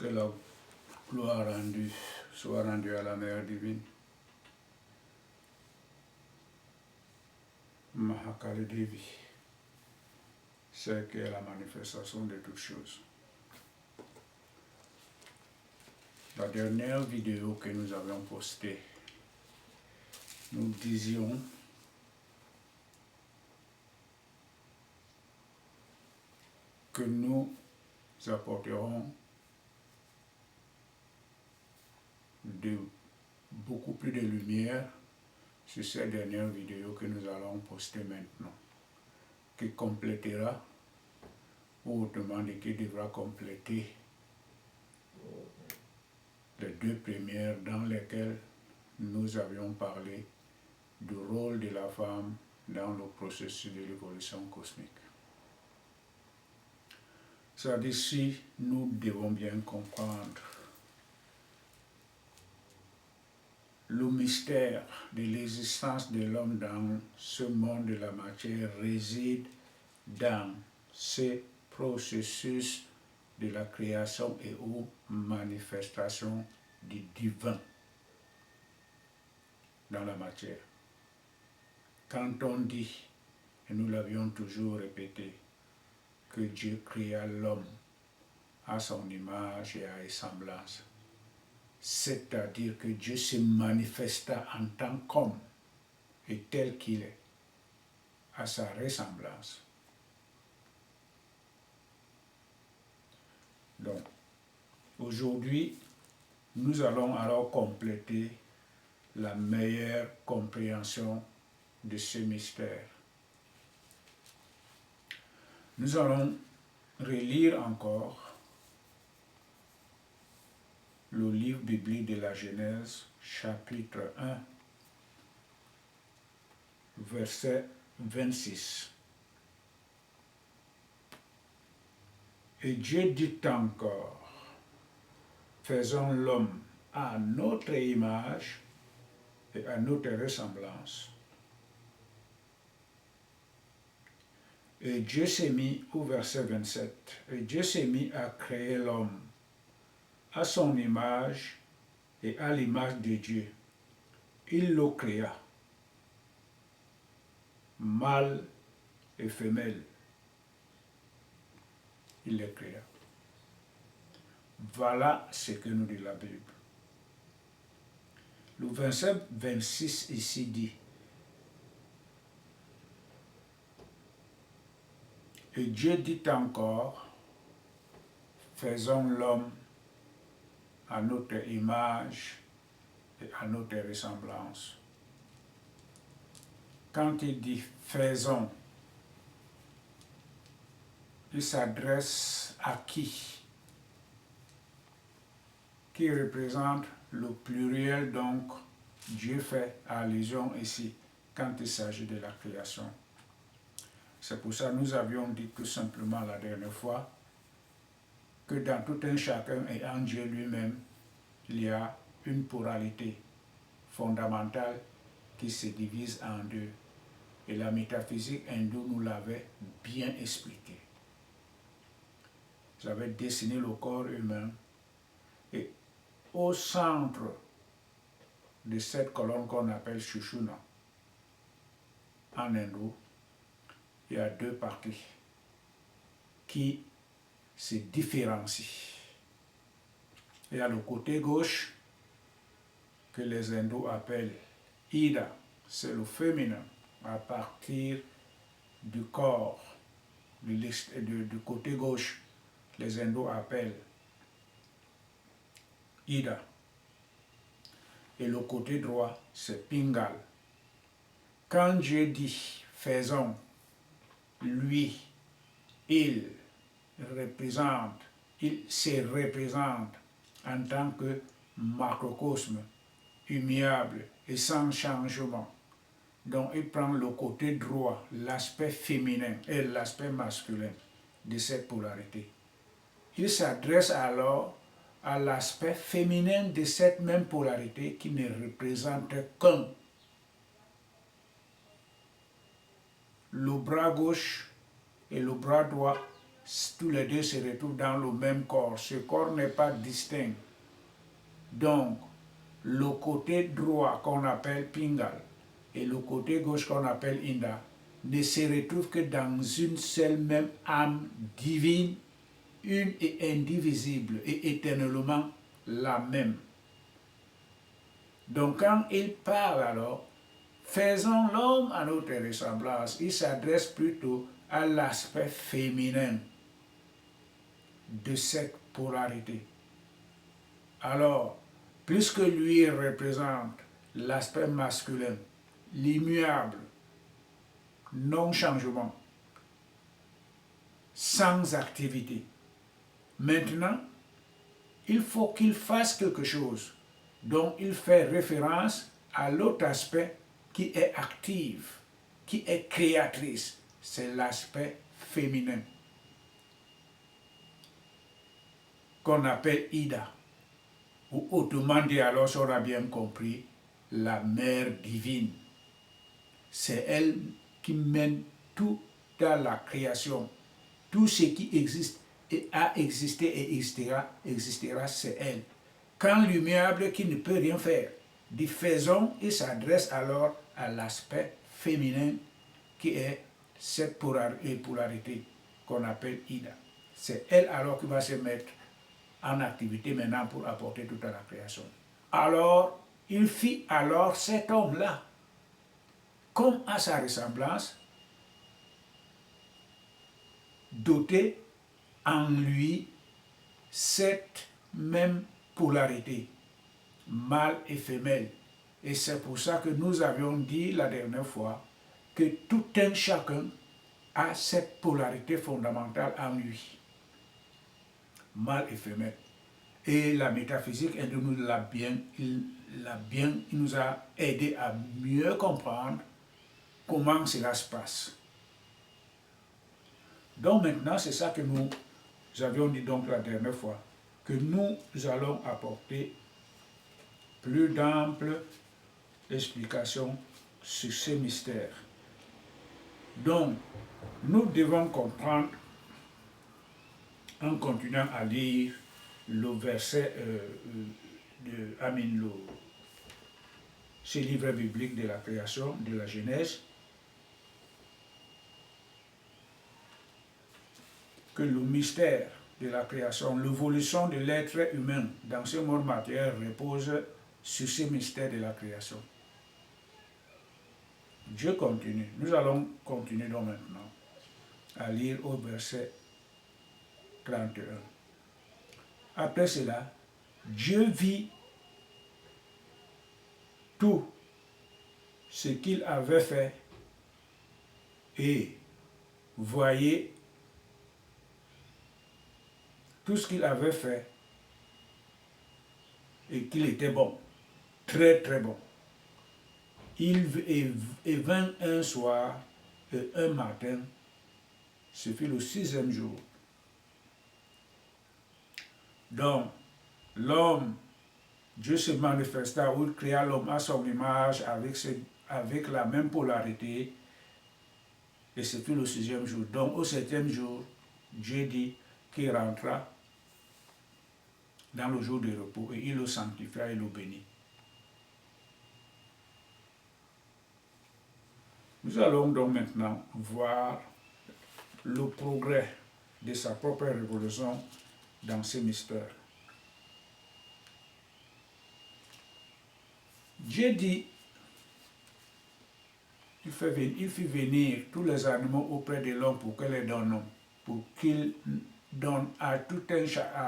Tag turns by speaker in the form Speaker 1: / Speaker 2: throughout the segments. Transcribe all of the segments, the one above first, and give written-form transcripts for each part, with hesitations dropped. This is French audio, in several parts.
Speaker 1: Que la gloire soit rendue à la Mère divine. Mahakali Devi, c'est qui est la manifestation de toutes choses. La dernière vidéo que nous avions postée, nous disions que nous apporterons beaucoup plus de lumière sur cette dernière vidéo que nous allons poster maintenant, qui complétera, ou autrement dit, qui devra compléter les deux premières dans lesquelles nous avions parlé du rôle de la femme dans le processus de l'évolution cosmique. C'est-à-dire, si nous devons bien comprendre le mystère de l'existence de l'homme dans ce monde de la matière réside dans ce processus de la création et aux manifestations du divin dans la matière. Quand on dit, et nous l'avions toujours répété, que Dieu créa l'homme à son image et à sa semblance, c'est-à-dire que Dieu se manifesta en tant qu'homme et tel qu'il est, à sa ressemblance. Donc, aujourd'hui, nous allons alors compléter la meilleure compréhension de ce mystère. Nous allons relire encore le livre biblique de la Genèse, chapitre 1, verset 26. Et Dieu dit encore, faisons l'homme à notre image et à notre ressemblance. Et Dieu s'est mis, au verset 27, et Dieu s'est mis à créer l'homme à son image et à l'image de Dieu. Il le créa, mâle et femelle. Il les créa. Voilà ce que nous dit la Bible. Le verset 26 ici dit, et Dieu dit encore, faisons l'homme à notre image et à notre ressemblance. Quand il dit faisons, il s'adresse à qui? Qui représente le pluriel, donc Dieu fait allusion ici quand il s'agit de la création. C'est pour ça que nous avions dit tout simplement la dernière fois que dans tout un chacun et en Dieu lui-même, il y a une pluralité fondamentale qui se divise en deux. Et la métaphysique hindoue nous l'avait bien expliqué. J'avais dessiné le corps humain et au centre de cette colonne qu'on appelle Shushuna, en hindou, il y a deux parties qui se différencient. Il y a le côté gauche que les hindous appellent Ida, c'est le féminin, à partir du corps, du côté gauche, les hindous appellent Ida. Et le côté droit, c'est Pingal. Quand Dieu dit faisons, lui, il se représente en tant que macrocosme, immuable et sans changement. Donc il prend le côté droit, l'aspect féminin et l'aspect masculin de cette polarité. Il s'adresse alors à l'aspect féminin de cette même polarité qui ne représente qu'un. Le bras gauche et le bras droit tous les deux se retrouvent dans le même corps. Ce corps n'est pas distinct. Donc, le côté droit qu'on appelle Pingal et le côté gauche qu'on appelle Inda ne se retrouvent que dans une seule même âme divine, une et indivisible et éternellement la même. Donc quand il parle alors, faisons l'homme à notre ressemblance, il s'adresse plutôt à l'aspect féminin de cette polarité. Alors, puisque lui représente l'aspect masculin, l'immuable, non-changement, sans activité, maintenant, il faut qu'il fasse quelque chose. Donc, il fait référence à l'autre aspect qui est actif, qui est créatrice. C'est l'aspect féminin, qu'on appelle Ida. Ou autrement dit, alors, on a bien compris, la mère divine. C'est elle qui mène tout dans la création. Tout ce qui existe et a existé et existera, c'est elle. Quand l'immuable qui ne peut rien faire dit faisons, il s'adresse alors à l'aspect féminin qui est cette polarité qu'on appelle Ida. C'est elle alors qui va se mettre en activité maintenant pour apporter toute la création. Alors, il fit alors cet homme-là, comme à sa ressemblance, doté en lui cette même polarité, mâle et femelle. Et c'est pour ça que nous avions dit la dernière fois que tout un chacun a cette polarité fondamentale en lui, mâle et femelle. Et la métaphysique hindoue nous l'a bien, il nous a aidé à mieux comprendre comment cela se passe. Donc maintenant, c'est ça que nous avions dit donc la dernière fois, que nous allons apporter plus d'amples explications sur ces mystères. Donc, nous devons comprendre, en continuant à lire le verset ce livre biblique de la création, de la Genèse, que le mystère de la création, l'évolution de l'être humain dans ce monde matériel repose sur ce mystère de la création. Dieu continue. Nous allons continuer donc maintenant à lire au verset 31. Après cela, Dieu vit tout ce qu'il avait fait et voyait tout ce qu'il avait fait et qu'il était bon, très très bon. Il vint un soir et un matin, ce fut le 6e jour. Donc, l'homme, Dieu se manifesta ou créa l'homme à son image avec la même polarité, et ce fut le 6e jour. Donc, au 7e jour, Dieu dit qu'il rentra dans le jour de repos et il le sanctifia et le bénit. Nous allons donc maintenant voir le progrès de sa propre révolution dans ces mystères. Dieu dit, il fit venir tous les animaux auprès de l'homme pour qu'il les donne, pour qu'il donne à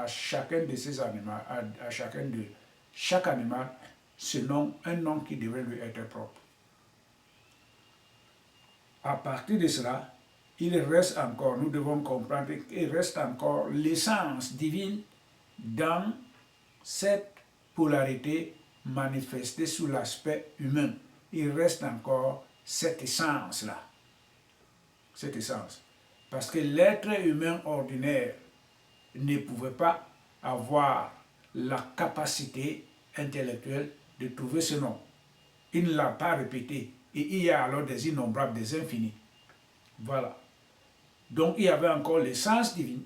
Speaker 1: chacun de ces animaux, chaque animal, ce nom, un nom qui devait lui être propre. À partir de cela, il reste encore, nous devons comprendre qu'il reste encore l'essence divine dans cette polarité manifestée sous l'aspect humain. Il reste encore cette essence-là. Cette essence. Parce que l'être humain ordinaire ne pouvait pas avoir la capacité intellectuelle de trouver ce nom. Il ne l'a pas répété. Et il y a alors des innombrables, des infinis. Voilà. Donc il y avait encore l'essence divine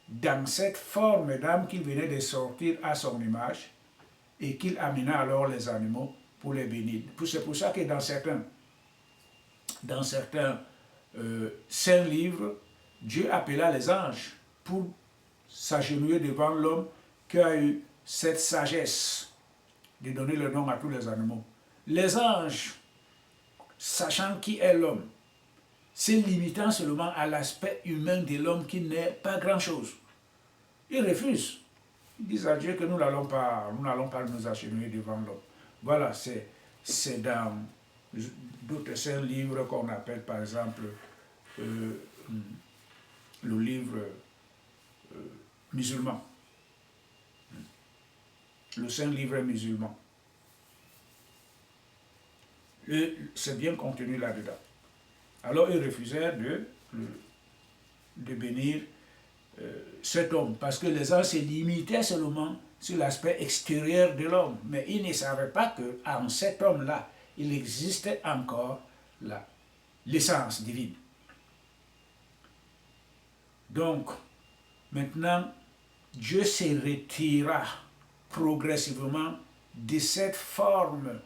Speaker 1: dans cette forme d'âme qu'il venait de sortir à son image et qu'il amena alors les animaux pour les bénir. C'est pour ça que dans certains saints livres, Dieu appela les anges pour s'agenouiller devant l'homme qui a eu cette sagesse de donner le nom à tous les animaux. Les anges, sachant qui est l'homme, se limitant seulement à l'aspect humain de l'homme qui n'est pas grand-chose, ils refusent. Ils disent à Dieu que nous n'allons pas nous agenouiller devant l'homme. Voilà, c'est dans d'autres saints livres qu'on appelle par exemple le livre musulman. Le saint livre musulman. C'est bien contenu là-dedans. Alors ils refusèrent de bénir cet homme, parce que les anges se limitaient seulement sur l'aspect extérieur de l'homme, mais ils ne savaient pas qu'en cet homme-là, il existait encore l'essence divine. Donc, maintenant, Dieu se retira progressivement de cette forme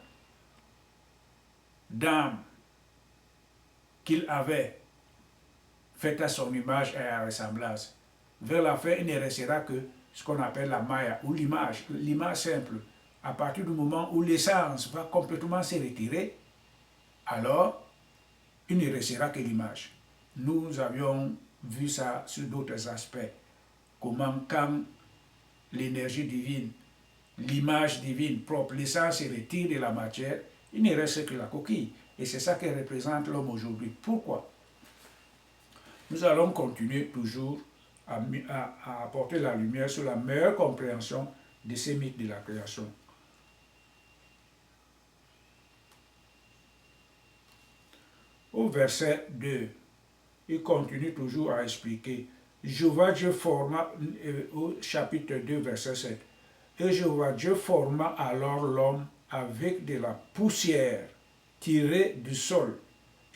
Speaker 1: d'âme qu'il avait faite à son image et à ressemblance. Vers la fin, il ne restera que ce qu'on appelle la maya, ou l'image simple. À partir du moment où l'essence va complètement se retirer, alors il ne restera que l'image. Nous avions vu ça sur d'autres aspects. Comment quand l'énergie divine, l'image divine propre, l'essence se retire de la matière, il ne reste que la coquille. Et c'est ça que représente l'homme aujourd'hui. Pourquoi? Nous allons continuer toujours à apporter la lumière sur la meilleure compréhension de ces mythes de la création. Au verset 2, il continue toujours à expliquer. Jéhovah Dieu forma, au chapitre 2, verset 7. Et Jéhovah Dieu forma alors l'homme avec de la poussière tirée du sol,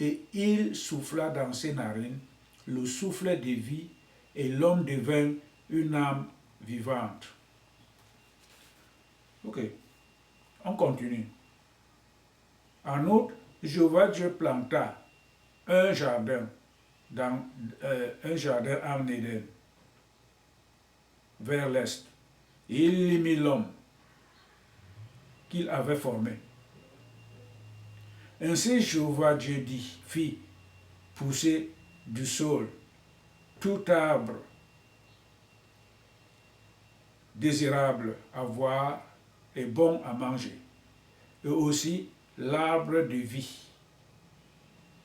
Speaker 1: et il souffla dans ses narines le souffle de vie, et l'homme devint une âme vivante. Ok, on continue. En outre, Jéhovah Dieu planta un jardin en Éden, vers l'est. Et il y mit l'homme qu'il avait formé. Ainsi Jéhovah Dieu fit pousser du sol tout arbre désirable à voir et bon à manger, et aussi l'arbre de vie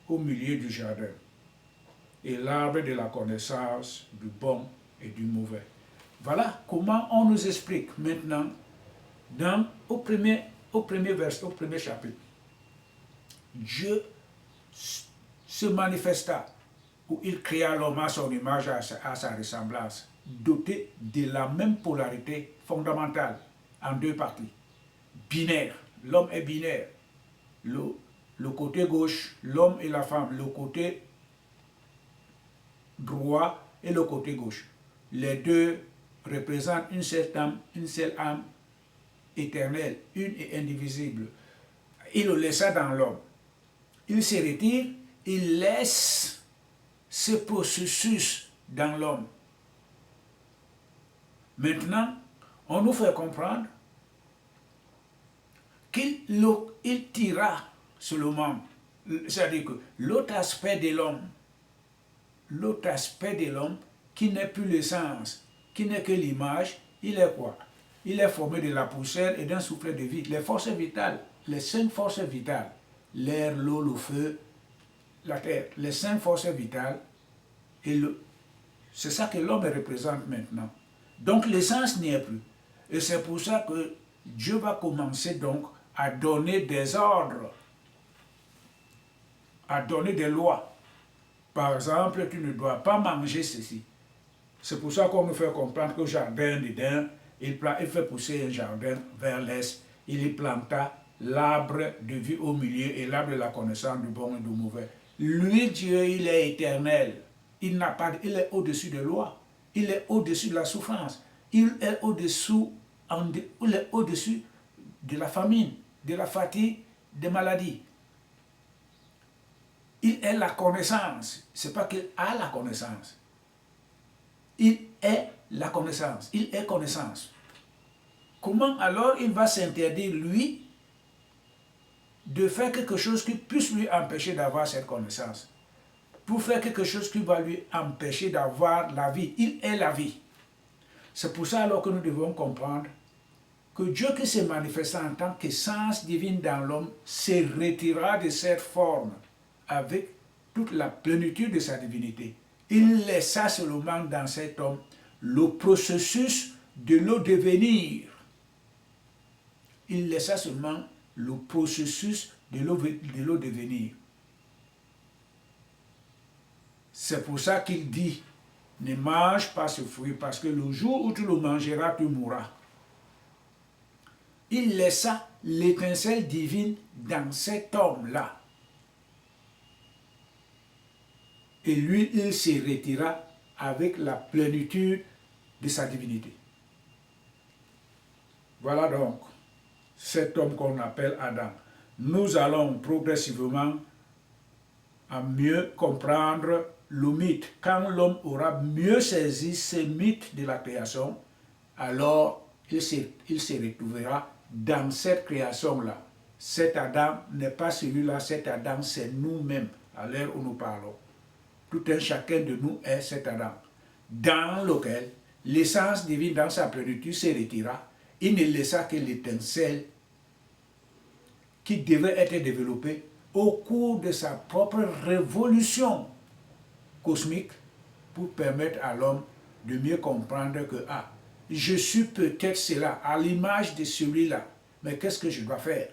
Speaker 1: au milieu du jardin, et l'arbre de la connaissance du bon et du mauvais. Voilà comment on nous explique maintenant au premier verset, au premier chapitre. Dieu se manifesta, où il créa l'homme à son image, à sa ressemblance, doté de la même polarité fondamentale en deux parties. Binaire, l'homme est binaire. Le côté gauche, l'homme et la femme, le côté droit et le côté gauche. Les deux représentent une seule âme éternelle, une et indivisible. Il le laissa dans l'homme. Il se retire, il laisse ce processus dans l'homme. Maintenant, on nous fait comprendre qu'il tira seulement, c'est-à-dire que l'autre aspect de l'homme, qui n'est plus l'essence, qui n'est que l'image, il est quoi? Il est formé de la poussière et d'un souffle de vie. Les forces vitales, les 5 forces vitales, l'air, l'eau, le feu, la terre, les 5 forces vitales, c'est ça que l'homme représente maintenant. Donc l'essence n'y est plus. Et c'est pour ça que Dieu va commencer donc à donner des ordres, à donner des lois. Par exemple, tu ne dois pas manger ceci. C'est pour ça qu'on nous fait comprendre qu'au jardin d'Éden, il fait pousser un jardin vers l'est. Il y planta l'arbre de vie au milieu et l'arbre de la connaissance du bon et du mauvais. Lui, Dieu, il est éternel. Il n'a pas, il est au-dessus des lois. Il est au-dessus de la souffrance. Il est au-dessus de la famine, de la fatigue, des maladies. Il est la connaissance. Ce n'est pas qu'il a la connaissance. Il est la connaissance. Il est connaissance. Comment alors il va s'interdire, lui, de faire quelque chose qui puisse lui empêcher d'avoir cette connaissance? Pour faire quelque chose qui va lui empêcher d'avoir la vie. Il est la vie. C'est pour ça alors que nous devons comprendre que Dieu qui s'est manifesté en tant qu'essence divine dans l'homme se retirera de cette forme avec toute la plénitude de sa divinité. Il laissa seulement dans cet homme le processus de le devenir. Il laissa seulement le processus de le devenir. C'est pour ça qu'il dit, ne mange pas ce fruit, parce que le jour où tu le mangeras, tu mourras. Il laissa l'étincelle divine dans cet homme-là. Et lui, il se retira avec la plénitude de sa divinité. Voilà donc cet homme qu'on appelle Adam. Nous allons progressivement à mieux comprendre le mythe. Quand l'homme aura mieux saisi ce mythe de la création, alors il se retrouvera dans cette création-là. Cet Adam n'est pas celui-là, cet Adam c'est nous-mêmes, à l'heure où nous parlons. Tout un chacun de nous est cet Adam, dans lequel l'essence divine dans sa plénitude se retira. Il ne laissa que l'étincelle qui devait être développée au cours de sa propre révolution cosmique pour permettre à l'homme de mieux comprendre que je suis peut-être cela, à l'image de celui-là, mais qu'est-ce que je dois faire?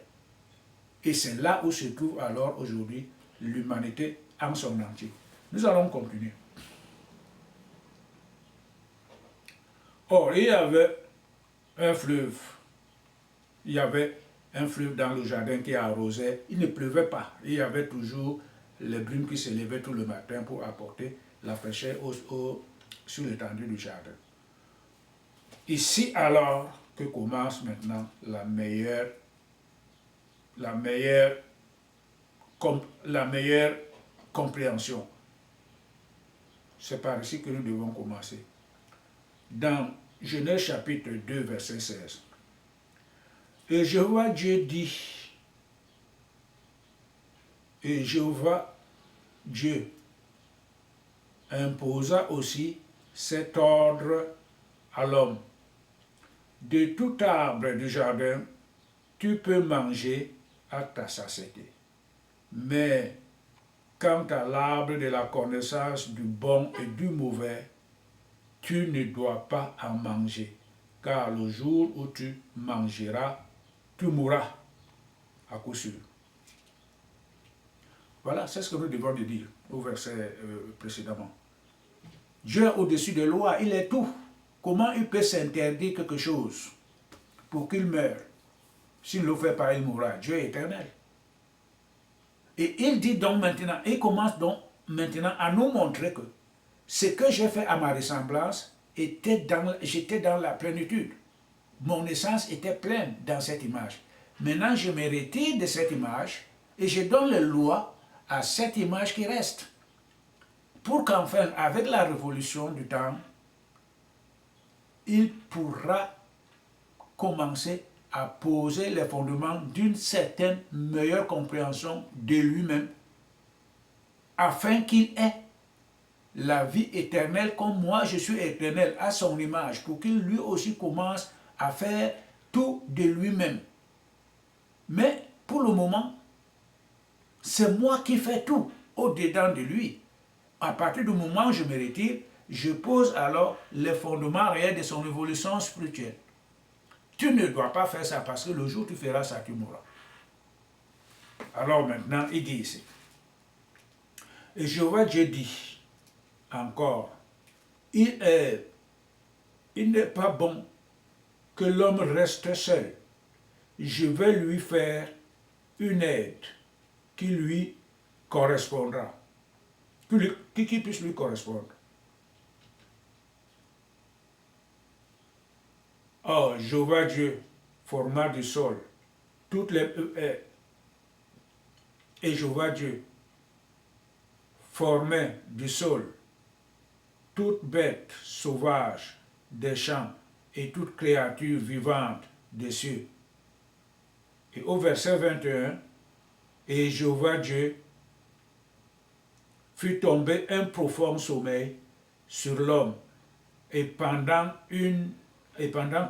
Speaker 1: Et c'est là où se trouve alors aujourd'hui l'humanité en son entier. Nous allons continuer. Or, il y avait un fleuve. Il y avait un fleuve dans le jardin qui arrosait. Il ne pleuvait pas. Il y avait toujours les brumes qui se levaient tout le matin pour apporter la fraîcheur sur l'étendue du jardin. Ici alors que commence maintenant la meilleure compréhension. C'est par ici que nous devons commencer. Dans Genèse chapitre 2, verset 16. Et Jéhovah Dieu dit, et Jéhovah Dieu imposa aussi cet ordre à l'homme. De tout arbre du jardin, tu peux manger à ta satiété. Mais quant à l'arbre de la connaissance du bon et du mauvais, tu ne dois pas en manger, car le jour où tu mangeras, tu mourras à coup sûr. Voilà, c'est ce que nous devons dire au verset précédemment. Dieu est au-dessus des lois, il est tout. Comment il peut s'interdire quelque chose pour qu'il meure? S'il ne le fait pas, il mourra. Dieu est éternel. Et il dit donc maintenant, il commence donc maintenant à nous montrer que ce que j'ai fait à ma ressemblance, j'étais dans la plénitude. Mon essence était pleine dans cette image. Maintenant, je me retire de cette image et je donne les lois à cette image qui reste. Pour qu'enfin, avec la révolution du temps, il pourra commencer à poser les fondements d'une certaine meilleure compréhension de lui-même, afin qu'il ait la vie éternelle comme moi je suis éternel à son image, pour qu'il lui aussi commence à faire tout de lui-même. Mais pour le moment, c'est moi qui fais tout au-dedans de lui. À partir du moment où je me retire, je pose alors les fondements réels de son évolution spirituelle. Tu ne dois pas faire ça parce que le jour où tu feras ça, tu mourras. Alors maintenant, il dit ici. Et Jéhovah Dieu dit encore, il n'est pas bon que l'homme reste seul. Je vais lui faire une aide qui lui correspondra. qui puisse lui correspondre. Or, Jéhovah Dieu forma du sol toutes les... et Jéhovah Dieu formait du sol toute bête sauvage des champs et toute créature vivante des cieux. Et au verset 21, et Jéhovah Dieu fut tombé un profond sommeil sur l'homme, et pendant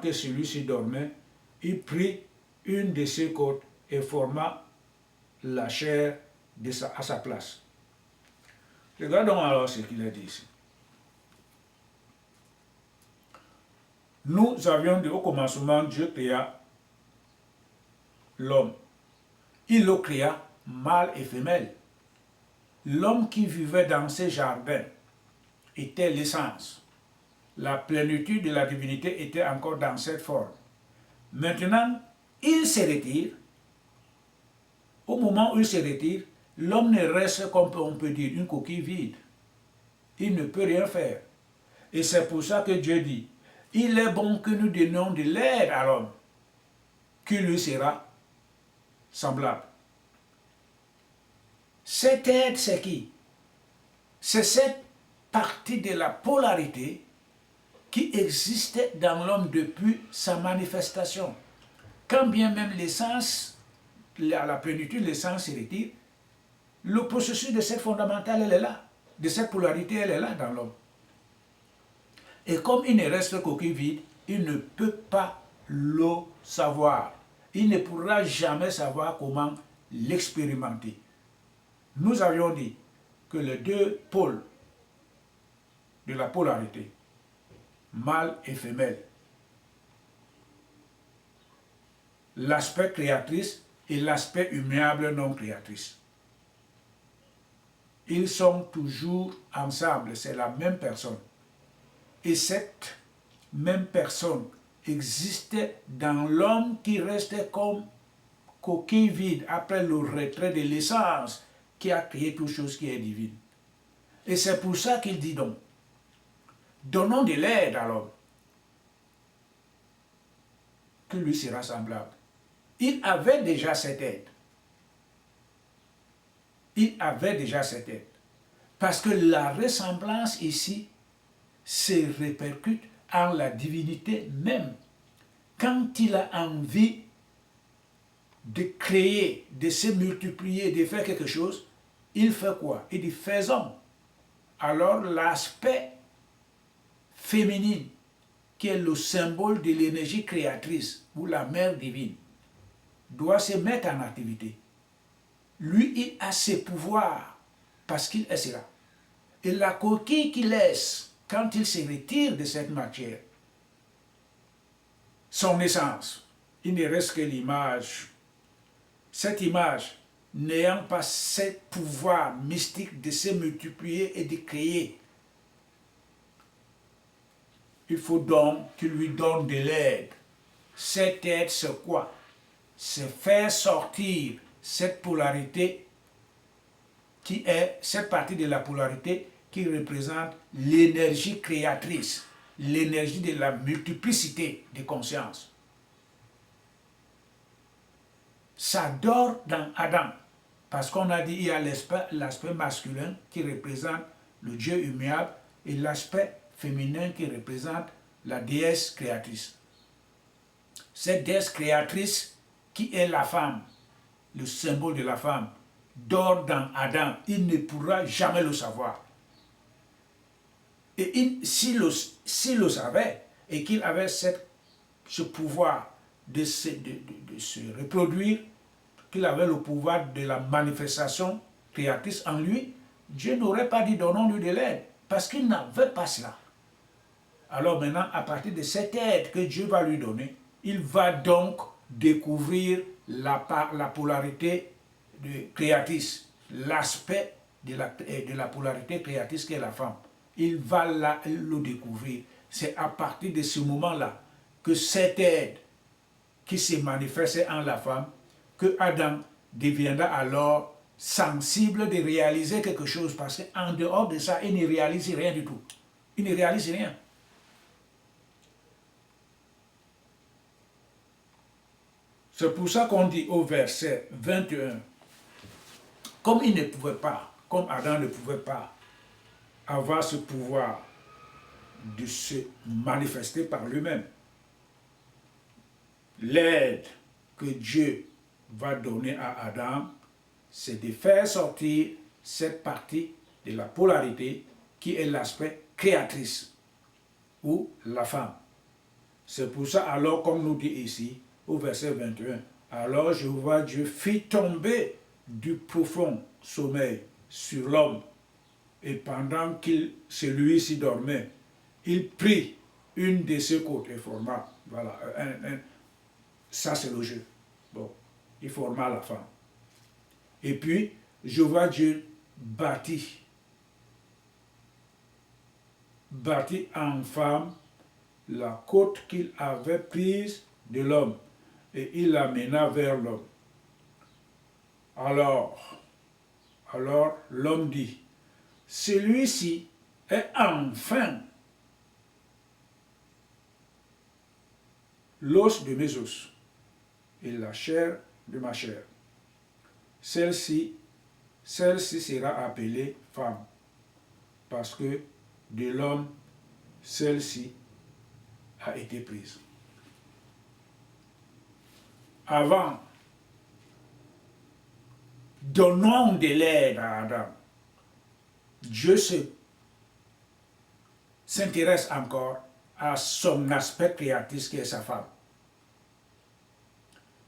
Speaker 1: que celui-ci dormait, il prit une de ses côtes et forma la chair à sa place. Regardons alors ce qu'il a dit ici. Nous avions dit au commencement, Dieu créa l'homme. Il le créa mâle et femelle. L'homme qui vivait dans ces jardins était l'essence. La plénitude de la divinité était encore dans cette forme. Maintenant, il se retire. Au moment où il se retire, l'homme ne reste, comme on peut dire, une coquille vide. Il ne peut rien faire. Et c'est pour ça que Dieu dit, il est bon que nous donnions de l'aide à l'homme, qui lui sera semblable. Cette aide, c'est qui? C'est cette partie de la polarité qui existait dans l'homme depuis sa manifestation. Quand bien même l'essence, à la plénitude, l'essence se retire, le processus de cette fondamentale, elle est là. De cette polarité, elle est là dans l'homme. Et comme il ne reste qu'aucun vide, il ne peut pas le savoir. Il ne pourra jamais savoir comment l'expérimenter. Nous avions dit que les deux pôles de la polarité, mâle et femelle, l'aspect créatrice et l'aspect immuable non créatrice, ils sont toujours ensemble, c'est la même personne. Et cette même personne existait dans l'homme qui restait comme coquille vide après le retrait de l'essence qui a créé toute chose qui est divine. Et c'est pour ça qu'il dit donc, donnons de l'aide à l'homme, que lui sera semblable. Il avait déjà cette aide. Il avait déjà cette aide. Parce que la ressemblance ici se répercute en la divinité même. Quand il a envie de créer, de se multiplier, de faire quelque chose, il fait quoi? Il dit faisons. Alors l'aspect féminin, qui est le symbole de l'énergie créatrice, ou la mère divine, doit se mettre en activité. Lui, il a ses pouvoirs, parce qu'il est cela. Et la coquille qu'il laisse, quand il se retire de cette matière, son essence, il ne reste que l'image. Cette image, n'ayant pas ce pouvoir mystique de se multiplier et de créer, il faut donc qu'il lui donne de l'aide. Cette aide, c'est quoi? C'est faire sortir cette polarité qui est cette partie de la polarité qui représente l'énergie créatrice, l'énergie de la multiplicité des consciences. Ça dort dans Adam, parce qu'on a dit qu'il y a l'aspect masculin qui représente le Dieu immuable et l'aspect féminin qui représente la déesse créatrice. Cette déesse créatrice qui est la femme, le symbole de la femme, dort dans Adam. Il ne pourra jamais le savoir. Et s'il le savait et qu'il avait ce pouvoir de se reproduire, qu'il avait le pouvoir de la manifestation créatrice en lui, Dieu n'aurait pas dit donnons-lui de l'aide, parce qu'il n'avait pas cela. Alors maintenant, à partir de cette aide que Dieu va lui donner, il va donc découvrir la polarité créatrice, l'aspect de la polarité créatrice qui est la femme. Il va le découvrir. C'est à partir de ce moment-là que cette aide qui se manifeste en la femme, que Adam deviendra alors sensible de réaliser quelque chose, parce qu'en dehors de ça, il ne réalise rien du tout. Il ne réalise rien. C'est pour ça qu'on dit au verset 21, comme il ne pouvait pas, comme Adam ne pouvait pas avoir ce pouvoir de se manifester par lui-même, l'aide que Dieu va donner à Adam, c'est de faire sortir cette partie de la polarité qui est l'aspect créatrice, ou la femme. C'est pour ça, alors, comme nous dit ici, au verset 21, alors Jéhovah Dieu fit tomber du profond sommeil sur l'homme, et pendant que celui-ci dormait, il prit une de ses côtes et forma, voilà, ça c'est le jeu. Bon, il forma la femme. Et puis, Jéhovah Dieu bâtit en femme la côte qu'il avait prise de l'homme, et il l'amena vers l'homme. Alors l'homme dit, celui-ci est enfin l'os de mes os et la chair de ma chair. Celle-ci sera appelée femme, parce que de l'homme, celle-ci a été prise. Avant, donnant de l'aide à Adam, Dieu s'intéresse encore à son aspect créatif qui est sa femme.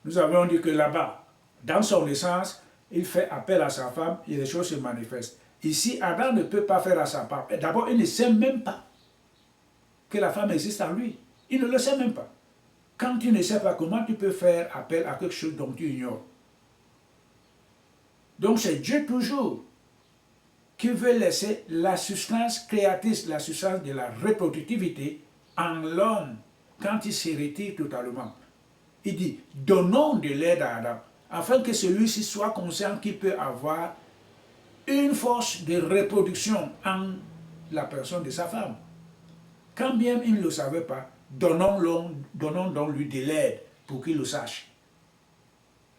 Speaker 1: Nous avons dit que là-bas, dans son essence, il fait appel à sa femme et les choses se manifestent. Ici, Adam ne peut pas faire à sa part. D'abord, il ne sait même pas que la femme existe en lui. Il ne le sait même pas. Quand tu ne sais pas, comment tu peux faire appel à quelque chose dont tu ignores? Donc c'est Dieu toujours qui veut laisser la substance créatrice, la substance de la reproductivité en l'homme quand il se retire totalement. Il dit, donnons de l'aide à Adam, afin que celui-ci soit conscient qu'il peut avoir une force de reproduction en la personne de sa femme. Quand bien il ne le savait pas, donnons donc lui de l'aide pour qu'il le sache.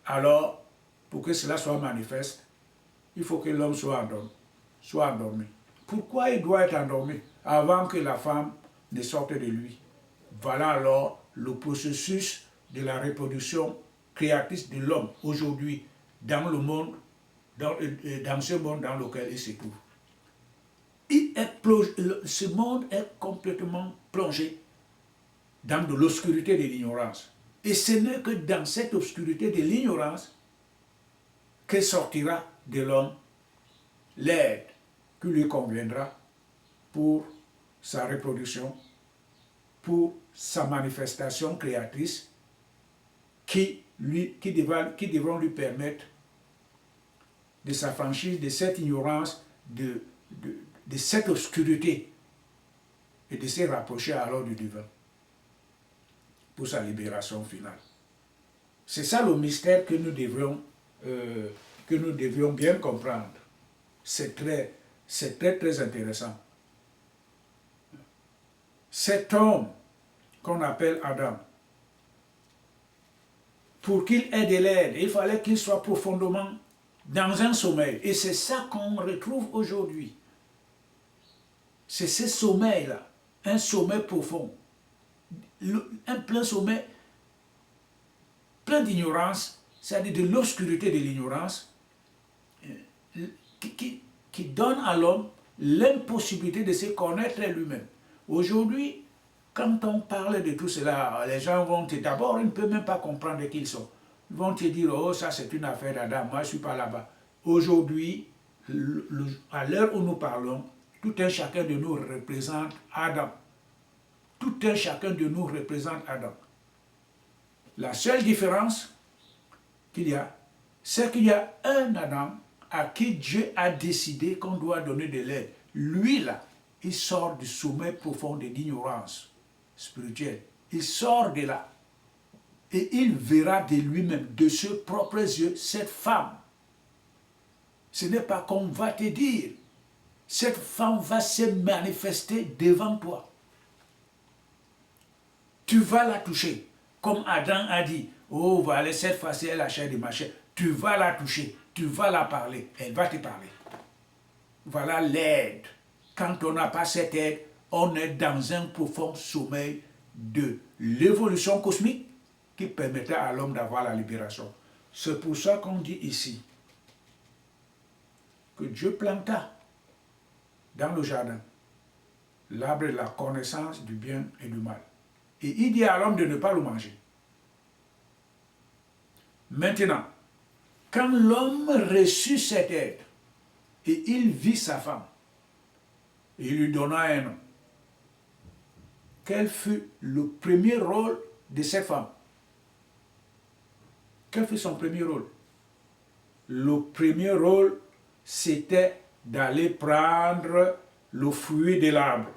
Speaker 1: Alors, pour que cela soit manifeste, il faut que l'homme soit endormi. Pourquoi il doit être endormi? Avant que la femme ne sorte de lui. Voilà alors le processus de la reproduction créatrice de l'homme aujourd'hui dans le monde, dans ce monde dans lequel il se trouve. Ce monde est complètement plongé dans de l'obscurité de l'ignorance. Et ce n'est que dans cette obscurité de l'ignorance que sortira de l'homme l'aide qui lui conviendra pour sa reproduction, pour sa manifestation créatrice, qui devront lui permettre de s'affranchir de cette ignorance, de cette obscurité, et de se rapprocher alors du divin pour sa libération finale. C'est ça le mystère que nous devions bien comprendre. C'est très intéressant. Cet homme qu'on appelle Adam, pour qu'il ait de l'aide, il fallait qu'il soit profondément dans un sommeil. Et c'est ça qu'on retrouve aujourd'hui. C'est ce sommeil-là, un sommeil profond, un plein sommeil, plein d'ignorance, c'est-à-dire de l'obscurité de l'ignorance, qui donne à l'homme l'impossibilité de se connaître lui-même. Aujourd'hui, quand on parle de tout cela, les gens vont d'abord, ils ne peuvent même pas comprendre qui ils sont. Ils vont te dire, oh, ça c'est une affaire d'Adam, moi je ne suis pas là-bas. Aujourd'hui, à l'heure où nous parlons, tout un chacun de nous représente Adam. Tout un chacun de nous représente Adam. La seule différence qu'il y a, c'est qu'il y a un Adam à qui Dieu a décidé qu'on doit donner de l'aide. Lui là, il sort du sommeil profond de l'ignorance spirituelle. Il sort de là. Et il verra de lui-même, de ses propres yeux, cette femme Ce n'est pas qu'on va te dire, cette femme va se manifester devant toi. Tu vas la toucher. Comme Adam a dit, oh voilà, cette fois-ci, elle a la chair de ma chair. Tu vas la toucher, tu vas la parler, elle va te parler. Voilà l'aide. Quand on n'a pas cette aide, on est dans un profond sommeil de l'évolution cosmique qui permettait à l'homme d'avoir la libération. C'est pour ça qu'on dit ici que Dieu planta dans le jardin l'arbre de la connaissance du bien et du mal. Et il dit à l'homme de ne pas le manger. Maintenant, quand l'homme reçut cette aide, et il vit sa femme, il lui donna un nom. Quel fut le premier rôle de cette femme? Quel fut son premier rôle? Le premier rôle, c'était d'aller prendre le fruit de l'arbre.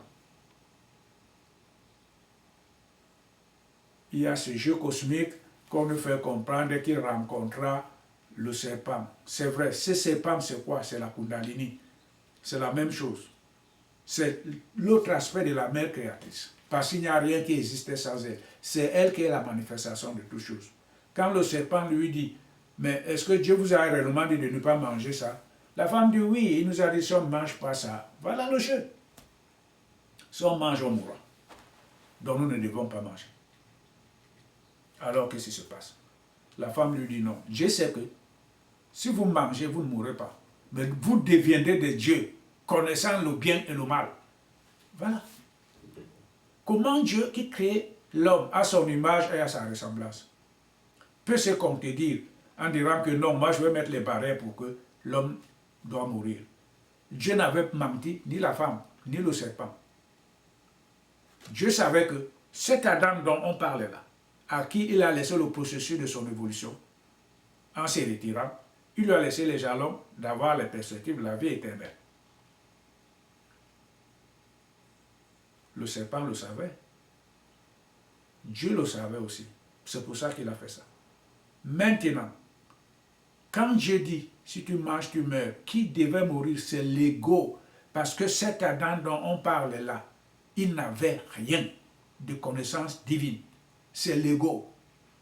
Speaker 1: Il y a ce jeu cosmique qu'on nous fait comprendre qu'il rencontra le serpent. C'est vrai, ce serpent, c'est quoi? C'est la Kundalini. C'est la même chose. C'est l'autre aspect de la mère créatrice. Parce qu'il n'y a rien qui existait sans elle. C'est elle qui est la manifestation de toutes choses. Quand le serpent lui dit, mais est-ce que Dieu vous a réellement dit de ne pas manger ça? La femme dit oui, il nous a dit si on ne mange pas ça. Voilà le jeu. Si on mange, on mourra. Donc nous ne devons pas manger. Alors qu'est-ce qui se passe? La femme lui dit non. Dieu sait que si vous mangez, vous ne mourrez pas. Mais vous deviendrez des dieux, connaissant le bien et le mal. Voilà. Comment Dieu qui crée l'homme à son image et à sa ressemblance peut se contredire en disant que non, moi je vais mettre les barrières pour que l'homme doit mourir. Dieu n'avait menti ni la femme, ni le serpent. Dieu savait que cet Adam dont on parle là, à qui il a laissé le processus de son évolution, en se retirant, il lui a laissé les jalons d'avoir les perspectives de la vie éternelle. Le serpent le savait. Dieu le savait aussi. C'est pour ça qu'il a fait ça. Maintenant, quand Dieu dit, si tu manges, tu meurs, qui devait mourir, c'est l'ego. Parce que cet Adam dont on parle là, il n'avait rien de connaissance divine. C'est l'ego.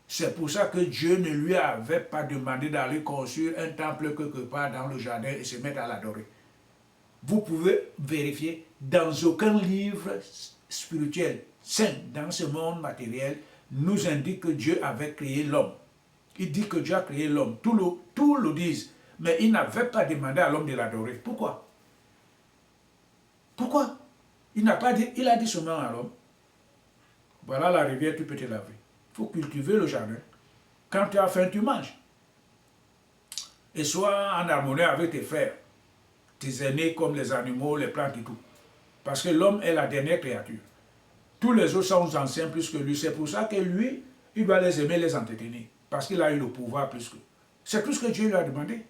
Speaker 1: C'est pour ça que Dieu ne lui avait pas demandé d'aller construire un temple quelque part dans le jardin et se mettre à l'adorer. Vous pouvez vérifier, dans aucun livre spirituel saint dans ce monde matériel nous indique que Dieu avait créé l'homme. Il dit que Dieu a créé l'homme. Tout le disent. Mais il n'avait pas demandé à l'homme de l'adorer. Pourquoi? Pourquoi? Il n'a pas dit, il a dit seulement à l'homme, voilà la rivière, tu peux te laver. Il faut cultiver le jardin. Quand tu as faim, tu manges. Et sois en harmonie avec tes frères, tes aînés comme les animaux, les plantes et tout. Parce que l'homme est la dernière créature. Tous les autres sont anciens plus que lui. C'est pour ça que lui, il va les aimer, les entretenir. Parce qu'il a eu le pouvoir plus que. C'est tout ce que Dieu lui a demandé.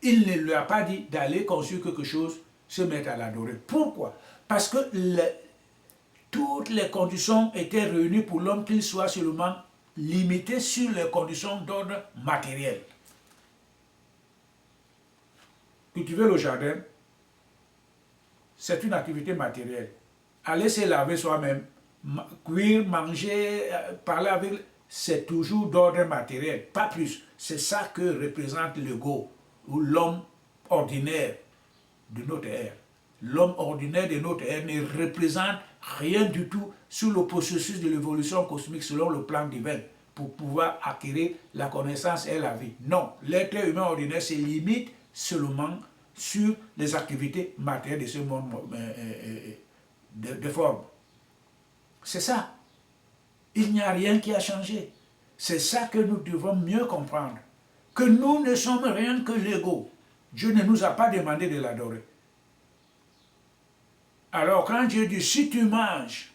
Speaker 1: Il ne lui a pas dit d'aller construire quelque chose, se mettre à l'adorer. Pourquoi? Parce que toutes les conditions étaient réunies pour l'homme qu'il soit seulement limité sur les conditions d'ordre matériel. Cultiver le jardin, c'est une activité matérielle. Aller se laver soi-même, cuire, manger, parler avec, c'est toujours d'ordre matériel, pas plus. C'est ça que représente l'ego, ou l'homme ordinaire de notre ère. L'homme ordinaire de notre ère ne représente rien du tout sur le processus de l'évolution cosmique selon le plan divin pour pouvoir acquérir la connaissance et la vie. Non, l'être humain ordinaire se limite seulement sur les activités matérielles de ce monde de forme. C'est ça. Il n'y a rien qui a changé. C'est ça que nous devons mieux comprendre. Que nous ne sommes rien que l'ego. Dieu ne nous a pas demandé de l'adorer. Alors quand Dieu dit, si tu manges,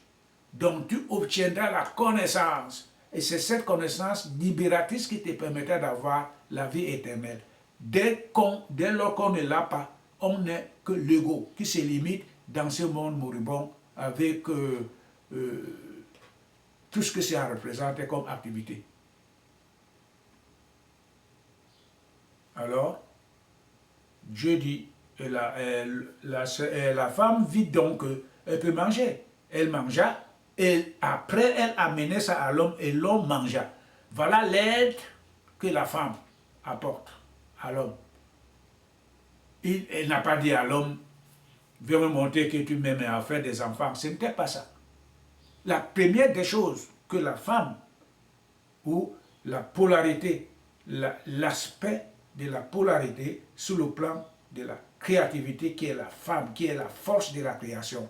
Speaker 1: donc tu obtiendras la connaissance. Et c'est cette connaissance libératrice qui te permettra d'avoir la vie éternelle. Dès lors qu'on ne l'a pas, on n'est que l'ego qui se limite dans ce monde moribond avec tout ce que ça représente comme activité. Alors, Dieu dit, la femme vit donc qu'elle peut manger. Elle mangea, et après elle amenait ça à l'homme, et l'homme mangea. Voilà l'aide que la femme apporte à l'homme. Elle n'a pas dit à l'homme, viens me montrer que tu m'aimes à faire des enfants. Ce n'était pas ça. La première des choses que la femme, ou la polarité, l'aspect de la polarité sur le plan de la créativité qui est la femme, qui est la force de la création,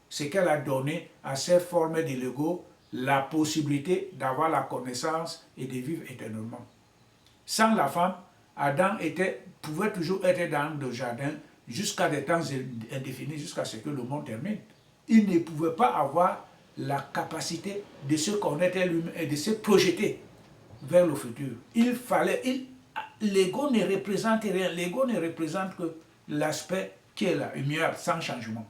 Speaker 1: c'est qu'elle a donné à cette forme de l'ego la possibilité d'avoir la connaissance et de vivre éternellement. Sans la femme, Adam pouvait toujours être dans le jardin jusqu'à des temps indéfinis, jusqu'à ce que le monde termine. Il ne pouvait pas avoir la capacité de se connaître lui-même et de se projeter vers le futur. L'ego ne représente rien, l'ego ne représente que l'aspect qui est là, immuable, sans changement.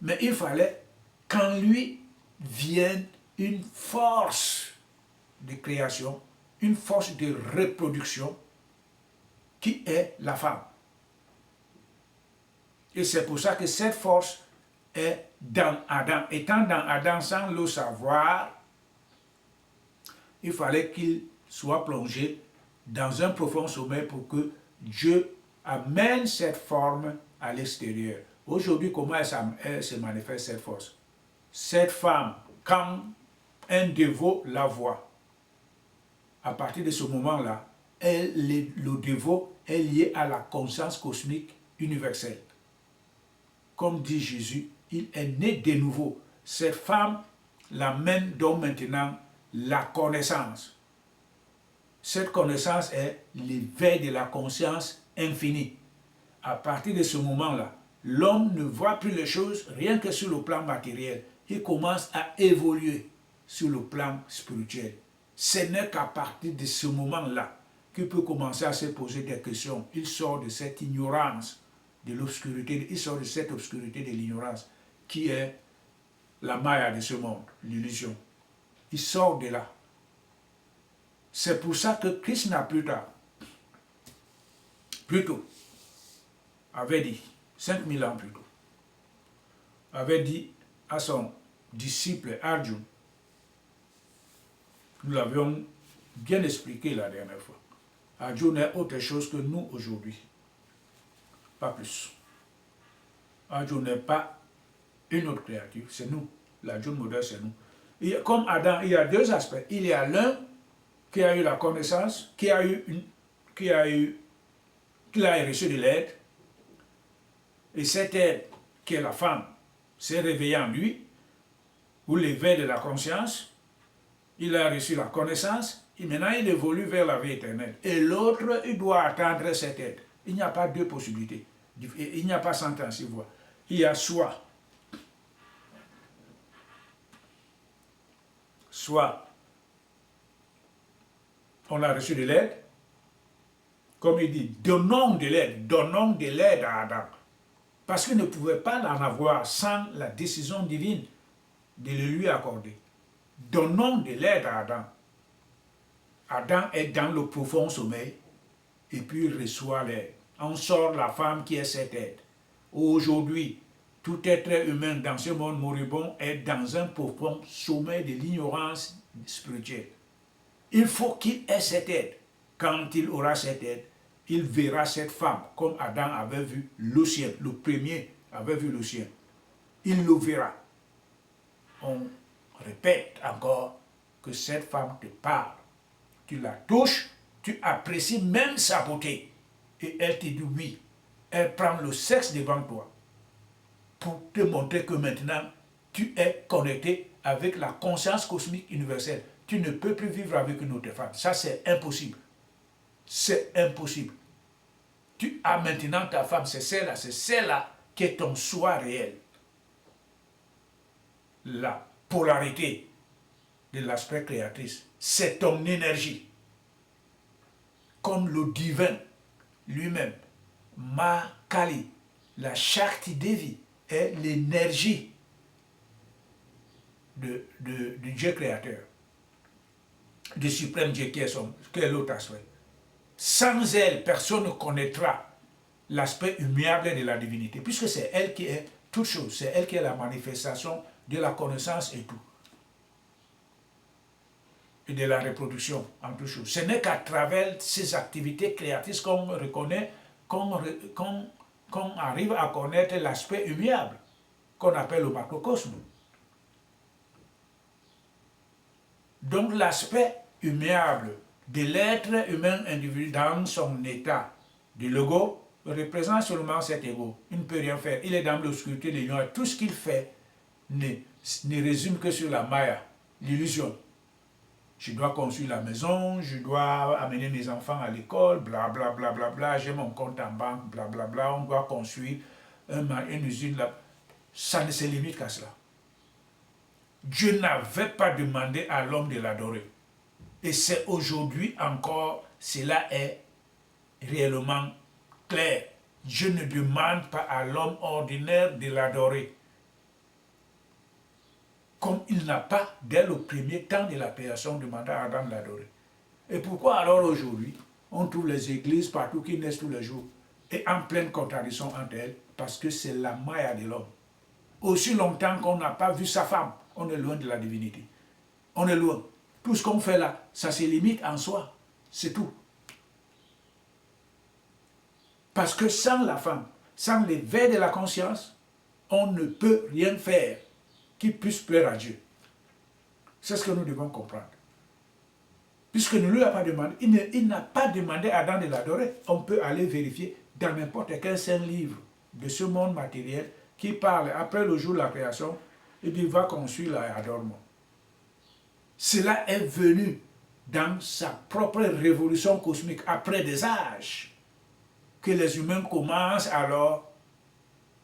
Speaker 1: Mais il fallait qu'en lui vienne une force de création, une force de reproduction qui est la femme. Et c'est pour ça que cette force est dans Adam. Étant dans Adam sans le savoir, il fallait qu'il soit plongé dans un profond sommeil pour que Dieu amène cette forme à l'extérieur. Aujourd'hui, comment elle se manifeste cette force? Cette femme, quand un dévot la voit, à partir de ce moment-là, le dévot est lié à la conscience cosmique universelle. Comme dit Jésus, il est né de nouveau. Cette femme l'amène donc maintenant la connaissance. Cette connaissance est l'éveil de la conscience infinie. À partir de ce moment-là, l'homme ne voit plus les choses rien que sur le plan matériel. Il commence à évoluer sur le plan spirituel. Ce n'est qu'à partir de ce moment-là qu'il peut commencer à se poser des questions. Il sort de cette ignorance de l'obscurité, il sort de cette obscurité de l'ignorance qui est la maya de ce monde, l'illusion. Il sort de là. C'est pour ça que Christ n'a plus tard, plutôt, avait dit, 5000 ans plus tôt, avait dit à son disciple Arjuna, nous l'avions bien expliqué la dernière fois, Arjuna est autre chose que nous aujourd'hui, pas plus. Arjuna n'est pas une autre créature, c'est nous, l'Arjuna modèle c'est nous. Et comme Adam, il y a deux aspects, il y a l'un qui a eu la connaissance, qui a reçu de l'aide, et cette aide, qui est la femme, s'est réveillée en lui, ou l'éveil de la conscience, il a reçu la connaissance, et maintenant il évolue vers la vie éternelle. Et l'autre, il doit attendre cette aide. Il n'y a pas deux possibilités. Il n'y a pas sentence, il voit. Il y a soit on a reçu de l'aide, comme il dit, donnons de l'aide à Adam. Parce qu'il ne pouvait pas en avoir sans la décision divine de le lui accorder. Donnons de l'aide à Adam. Adam est dans le profond sommeil et puis il reçoit l'aide. On sort la femme qui est cette aide. Aujourd'hui, tout être humain dans ce monde moribond est dans un profond sommeil de l'ignorance spirituelle. Il faut qu'il ait cette aide. Quand il aura cette aide, il verra cette femme comme Adam avait vu le ciel. Le premier avait vu le ciel. Il le verra. On répète encore que cette femme te parle. Tu la touches, tu apprécies même sa beauté. Et elle te dit oui. Elle prend le sexe devant toi pour te montrer que maintenant, tu es connecté avec la conscience cosmique universelle. Tu ne peux plus vivre avec une autre femme. Ça, c'est impossible. C'est impossible. Tu as maintenant ta femme, c'est celle-là qui est ton soi réel. La polarité de l'aspect créatrice, c'est ton énergie. Comme le divin lui-même, Ma Kali, la Shakti Devi, est l'énergie du Dieu créateur, du suprême Dieu qui est l'autre aspect. Sans elle, personne ne connaîtra l'aspect immuable de la divinité, puisque c'est elle qui est toute chose, c'est elle qui est la manifestation de la connaissance et tout, et de la reproduction en toute chose. Ce n'est qu'à travers ces activités créatrices qu'on reconnaît, qu'on arrive à connaître l'aspect immuable, qu'on appelle le macrocosme. Donc l'aspect immuable de l'être humain individu dans son état de l'ego représente seulement cet ego. Il ne peut rien faire. Il est dans l'obscurité de l'ignorance. Tout ce qu'il fait ne résume que sur la maya, l'illusion. Je dois construire la maison, je dois amener mes enfants à l'école, bla bla bla bla bla, j'ai mon compte en banque, bla bla bla, on doit construire une usine là. Ça ne se limite qu'à cela. Dieu n'avait pas demandé à l'homme de l'adorer. Et c'est aujourd'hui encore, cela est réellement clair. Dieu ne demande pas à l'homme ordinaire de l'adorer. Comme il n'a pas, dès le premier temps de la création, demandé à Adam de l'adorer. Et pourquoi alors aujourd'hui, on trouve les églises partout qui naissent tous les jours et en pleine contradiction entre elles? Parce que c'est la maya de l'homme. Aussi longtemps qu'on n'a pas vu sa femme, on est loin de la divinité. On est loin. Tout ce qu'on fait là, ça se limite en soi. C'est tout. Parce que sans la femme, sans l'éveil de la conscience, on ne peut rien faire qui puisse plaire à Dieu. C'est ce que nous devons comprendre. Puisque ne lui a pas demandé, il n'a pas demandé à Adam de l'adorer. On peut aller vérifier dans n'importe quel saint livre de ce monde matériel qui parle après le jour de la création, et puis va construire l'adorement. Cela est venu dans sa propre révolution cosmique, après des âges, que les humains commencent alors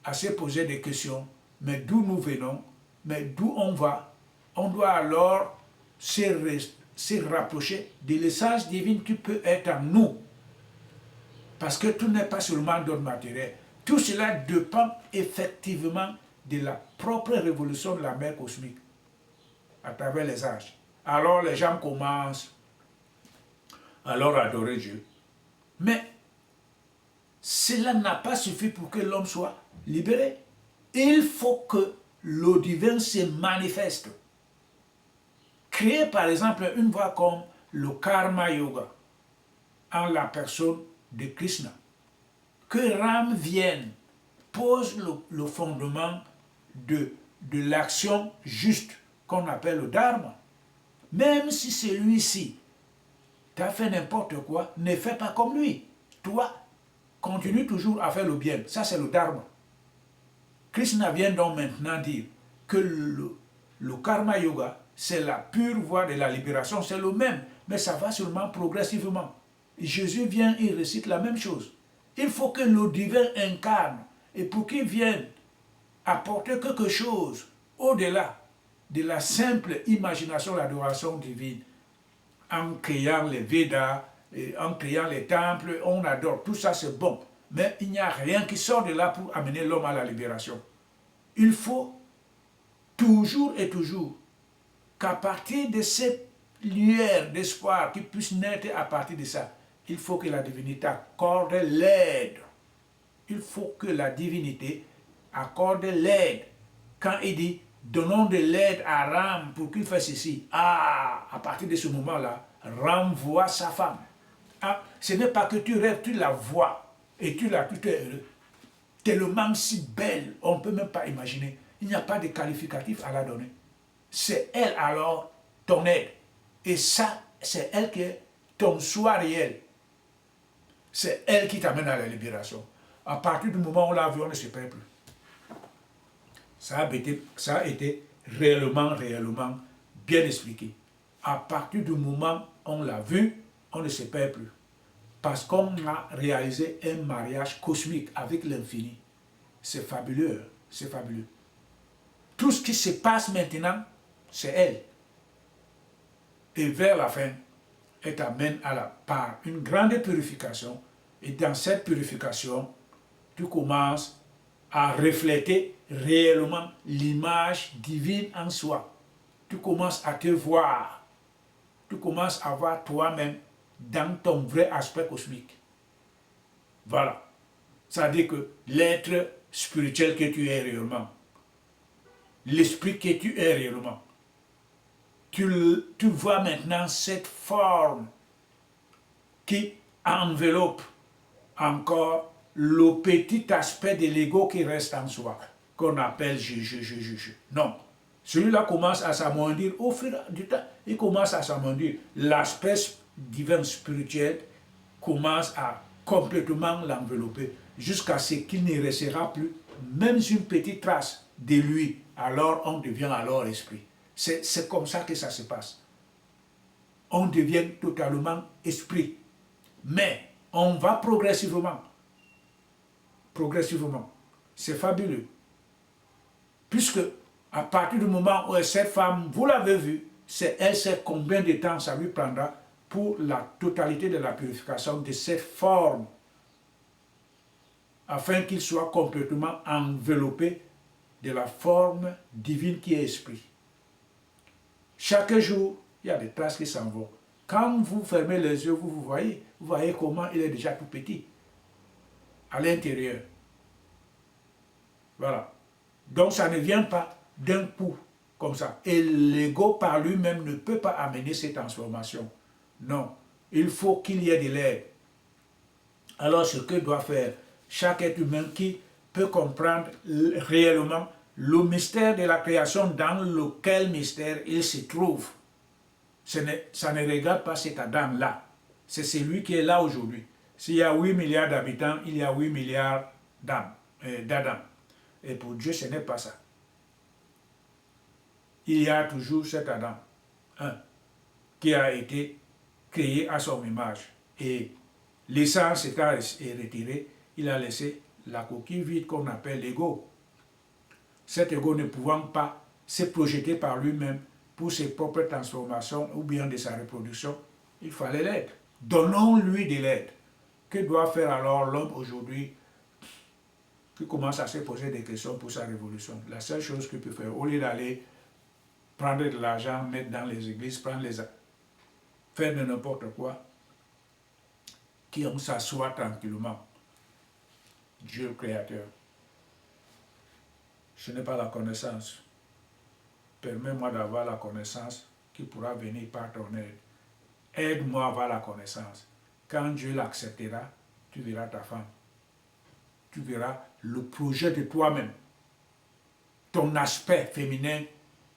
Speaker 1: à se poser des questions. Mais d'où nous venons? Mais d'où on va? On doit alors se rapprocher de l'essence divine qui peut être en nous. Parce que tout n'est pas seulement d'ordre matériel. Tout cela dépend effectivement de la propre révolution de la mer cosmique à travers les âges. Alors les gens commencent alors à adorer Dieu. Mais cela n'a pas suffi pour que l'homme soit libéré. Il faut que le divin se manifeste. Créer par exemple une voie comme le karma yoga en la personne de Krishna. Que Ram vienne, pose le fondement de l'action juste qu'on appelle le dharma. Même si celui-ci t'a fait n'importe quoi, ne fais pas comme lui. Toi, continue toujours à faire le bien. Ça, c'est le dharma. Krishna vient donc maintenant dire que le karma yoga, c'est la pure voie de la libération, c'est le même, mais ça va seulement progressivement. Et Jésus vient, il récite la même chose. Il faut que le divin incarne, et pour qu'il vienne apporter quelque chose au-delà de la simple imagination, l'adoration divine, en créant les Védas, en créant les temples, on adore, tout ça c'est bon. Mais il n'y a rien qui sort de là pour amener l'homme à la libération. Il faut toujours et toujours qu'à partir de cette lueur d'espoir qui puisse naître à partir de ça, il faut que la divinité accorde l'aide. Il faut que la divinité accorde l'aide. Quand il dit donnons de l'aide à Ram pour qu'il fasse ceci, à partir de ce moment-là, Ram voit sa femme. Ce n'est pas que tu rêves, tu la vois et tu es heureux. Tellement si belle, on ne peut même pas imaginer. Il n'y a pas de qualificatif à la donner. C'est elle alors ton aide. Et ça, c'est elle qui est ton soi réel. C'est elle qui t'amène à la libération. À partir du moment où on l'a vu, on ne se perd plus. Ça a été réellement bien expliqué. À partir du moment où on l'a vu, on ne se perd plus. Parce qu'on a réalisé un mariage cosmique avec l'infini. C'est fabuleux, c'est fabuleux. Tout ce qui se passe maintenant, c'est elle. Et vers la fin, elle t'amène par une grande purification. Et dans cette purification, tu commences à refléter réellement l'image divine en soi. Tu commences à te voir. Tu commences à voir toi-même dans ton vrai aspect cosmique. Voilà. Ça veut dire que l'être spirituel que tu es réellement, l'esprit que tu es réellement, tu vois maintenant cette forme qui enveloppe encore le petit aspect de l'ego qui reste en soi, qu'on appelle je. Non. Celui-là commence à s'amoindrir au fur et à mesure du temps. Il commence à s'amoindrir. L'aspect divin spirituel commence à complètement l'envelopper jusqu'à ce qu'il ne restera plus même une petite trace de lui. Alors on devient alors esprit. C'est comme ça que ça se passe. On devient totalement esprit. Mais on va progressivement. Progressivement. C'est fabuleux. Puisque à partir du moment où cette femme, vous l'avez vue, elle sait combien de temps ça lui prendra pour la totalité de la purification de cette forme, afin qu'il soit complètement enveloppé de la forme divine qui est esprit. Chaque jour, il y a des traces qui s'en vont. Quand vous fermez les yeux, vous voyez comment il est déjà tout petit, à l'intérieur. Voilà. Donc ça ne vient pas d'un coup, comme ça. Et l'ego par lui-même ne peut pas amener ces transformations. Non. Il faut qu'il y ait de l'aide. Alors ce que doit faire chaque être humain qui peut comprendre réellement le mystère de la création dans lequel mystère il se trouve. Ça ne regarde pas cet Adam-là. C'est celui qui est là aujourd'hui. S'il y a 8 milliards d'habitants, il y a 8 milliards d'Adam. Et pour Dieu, ce n'est pas ça. Il y a toujours cet Adam, qui a été créé à son image. Et l'essence étant retirée, il a laissé la coquille vide qu'on appelle l'ego. Cet ego ne pouvant pas se projeter par lui-même pour ses propres transformations ou bien de sa reproduction, il fallait l'aide. Donnons-lui de l'aide. Que doit faire alors l'homme aujourd'hui qui commence à se poser des questions pour sa révolution? La seule chose qu'il peut faire, au lieu d'aller prendre de l'argent, mettre dans les églises, faire de n'importe quoi, qu'on s'assoit tranquillement. Dieu le Créateur. Ce n'est pas la connaissance. Permets-moi d'avoir la connaissance qui pourra venir par ton aide. Aide-moi à avoir la connaissance. Quand Dieu l'acceptera, tu verras ta femme. Tu verras le projet de toi-même. Ton aspect féminin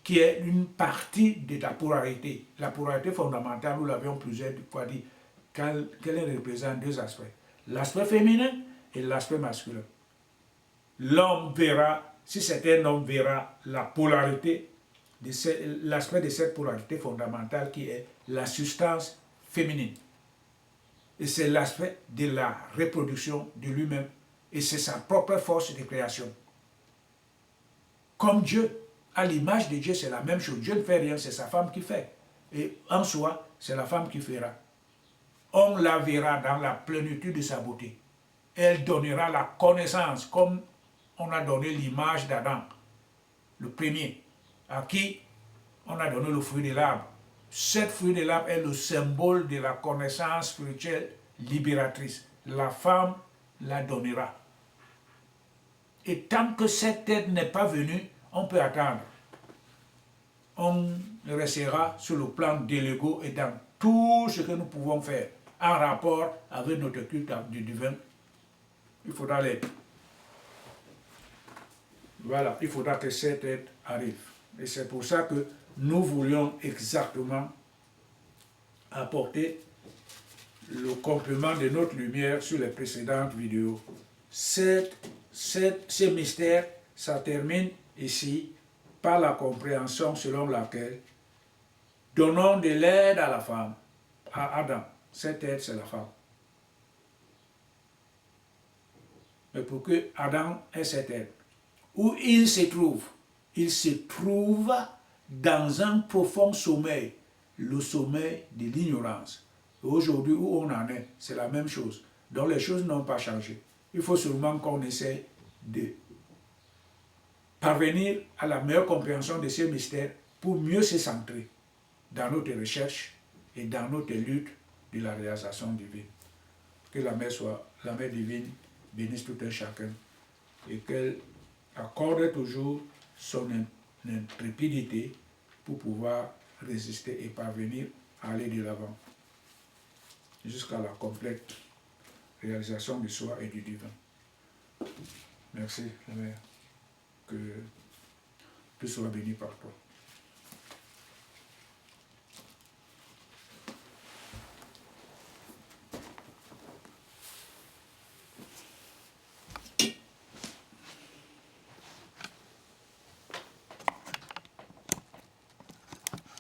Speaker 1: qui est une partie de ta polarité. La polarité fondamentale, nous l'avions plusieurs fois dit, qu'elle représente deux aspects. L'aspect féminin et l'aspect masculin. L'homme verra, si c'est un homme, verra la polarité, l'aspect de cette polarité fondamentale qui est la substance féminine. Et c'est l'aspect de la reproduction de lui-même. Et c'est sa propre force de création. Comme Dieu, à l'image de Dieu, c'est la même chose. Dieu ne fait rien, c'est sa femme qui fait. Et en soi, c'est la femme qui fera. On la verra dans la plénitude de sa beauté. Elle donnera la connaissance, comme on a donné l'image d'Adam, le premier, à qui on a donné le fruit de l'arbre. Cet fruit de l'arbre est le symbole de la connaissance spirituelle libératrice. La femme la donnera. Et tant que cette aide n'est pas venue, on peut attendre. On restera sur le plan de l'ego et dans tout ce que nous pouvons faire en rapport avec notre culte du divin. Il faudra l'aide. Voilà, il faudra que cette aide arrive. Et c'est pour ça que nous voulions exactement apporter le complément de notre lumière sur les précédentes vidéos. Ce mystère, ça termine ici par la compréhension selon laquelle donnons de l'aide à la femme, à Adam. Cette aide, c'est la femme. Mais pour que Adam ait cette aide, où il se trouve? Il se trouve dans un profond sommeil, le sommeil de l'ignorance. Aujourd'hui, où on en est, c'est la même chose. Donc les choses n'ont pas changé. Il faut seulement qu'on essaie de parvenir à la meilleure compréhension de ces mystères pour mieux se centrer dans notre recherche et dans notre lutte de la réalisation divine. Que la mère divine bénisse tout un chacun et qu'elle accorde toujours son intrépidité pour pouvoir résister et parvenir à aller de l'avant jusqu'à la complète réalisation du soi et du divin. Merci, la Mère. Que tout soit béni par toi.